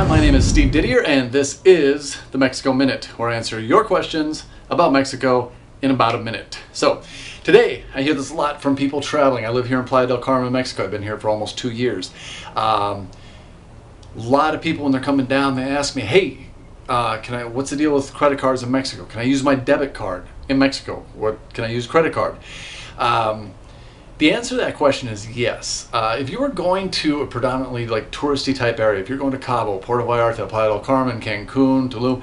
Aloha, my name is Steve Didier, and this is the Mexico Minute, where I answer your questions about Mexico in about a minute. So, today, I hear this a lot from people traveling. I live here in Playa del Carmen, Mexico. I've been here for almost 2 years. A lot of people, when they're coming down, they ask me, hey, what's the deal with credit cards in Mexico? Can I use my debit card in Mexico? Can I use credit card? The answer to that question is yes. If you are going to a predominantly like touristy type area, if you're going to Cabo, Puerto Vallarta, Playa del Carmen, Cancun, Tulum,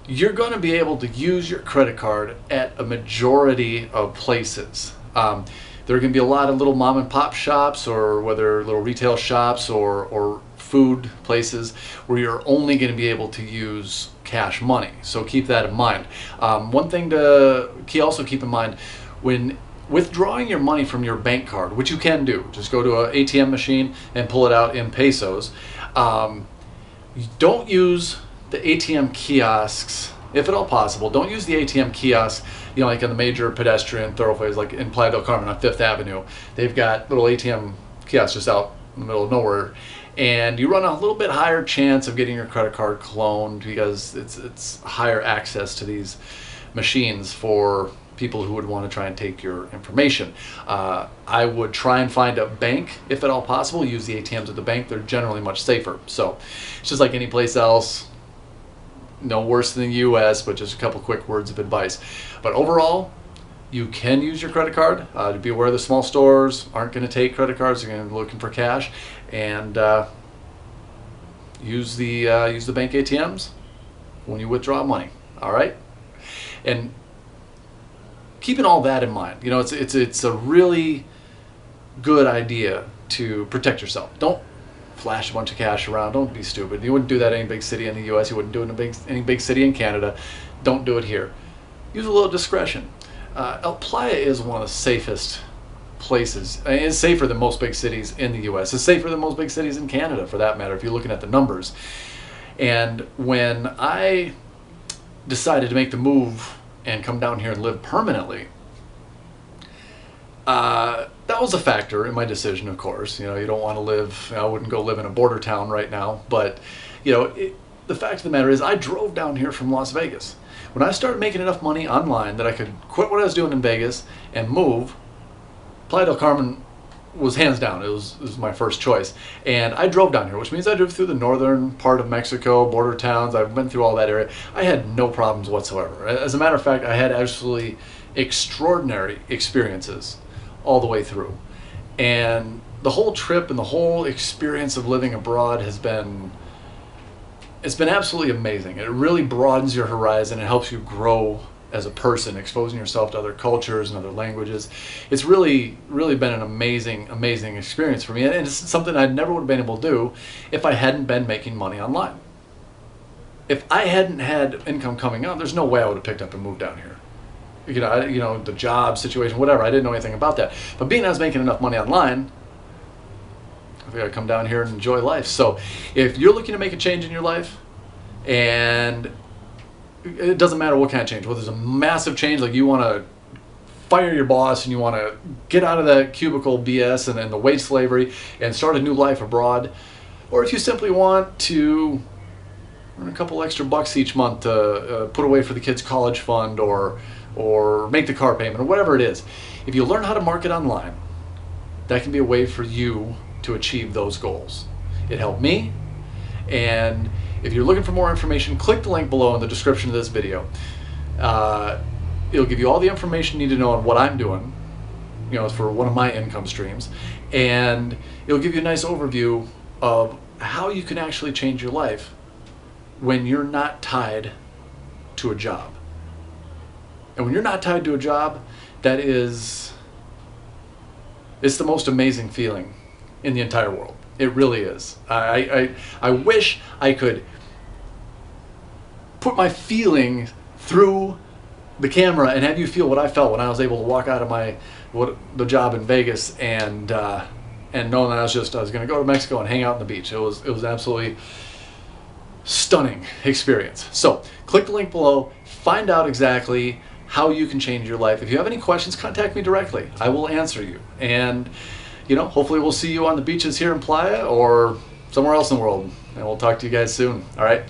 you're going to be able to use your credit card at a majority of places. There are going to be a lot of little mom and pop shops, or whether little retail shops or food places where you're only going to be able to use cash money. So keep that in mind. One thing to also keep in mind, when withdrawing your money from your bank card, which you can do, just go to an ATM machine and pull it out in pesos. Don't use the ATM kiosks, if at all possible. Don't use the ATM kiosks, like in the major pedestrian thoroughfares, like in Playa del Carmen on 5th Avenue. They've got little ATM kiosks just out in the middle of nowhere. And you run a little bit higher chance of getting your credit card cloned because it's higher access to these machines for people who would want to try and take your information. I would try and find a bank, if at all possible. Use the ATMs at the bank. They're generally much safer. So it's just like any place else. No worse than the US, but just a couple quick words of advice. But overall, you can use your credit card. To be aware, the small stores aren't going to take credit cards. They're going to be looking for cash, and use the bank ATMs when you withdraw money. All right, and keeping all that in mind, it's a really good idea to protect yourself. Don't flash a bunch of cash around. Don't be stupid. You wouldn't do that in any big city in the US. You wouldn't do it in any big city in Canada. Don't do it here. Use a little discretion. El Playa is one of the safest places. It's safer than most big cities in the US. It's safer than most big cities in Canada, for that matter, if you're looking at the numbers. And when I decided to make the move and come down here and live permanently, that was a factor in my decision, of course. You don't want to live, I wouldn't go live in a border town right now, but the fact of the matter is I drove down here from Las Vegas. When I started making enough money online that I could quit what I was doing in Vegas and move, Playa del Carmen was hands down. It was my first choice. And I drove down here, which means I drove through the northern part of Mexico, border towns. I've been through all that area. I had no problems whatsoever. As a matter of fact, I had absolutely extraordinary experiences all the way through. And the whole trip and the whole experience of living abroad it's been absolutely amazing. It really broadens your horizon. It helps you grow as a person, exposing yourself to other cultures and other languages. It's really, really been an amazing, amazing experience for me. And it's something I never would have been able to do if I hadn't been making money online. If I hadn't had income coming on, there's no way I would have picked up and moved down here. The job situation, whatever, I didn't know anything about that. But being I was making enough money online, I think I'd come down here and enjoy life. So if you're looking to make a change in your life, and it doesn't matter what kind of change, whether it's a massive change, like you want to fire your boss and you want to get out of that cubicle BS and the wage slavery and start a new life abroad, or if you simply want to earn a couple extra bucks each month to put away for the kids' college fund or make the car payment or whatever it is. If you learn how to market online, that can be a way for you to achieve those goals. It helped me, and if you're looking for more information, click the link below in the description of this video. It'll give you all the information you need to know on what I'm doing, for one of my income streams, and it'll give you a nice overview of how you can actually change your life when you're not tied to a job. And when you're not tied to a job, it's the most amazing feeling in the entire world. It really is. I wish I could put my feeling through the camera and have you feel what I felt when I was able to walk out of the job in Vegas and knowing that I was going to go to Mexico and hang out on the beach. It was absolutely stunning experience. So click the link below, find out exactly how you can change your life. If you have any questions, contact me directly. I will answer you. And hopefully we'll see you on the beaches here in Playa or somewhere else in the world. And we'll talk to you guys soon. All right.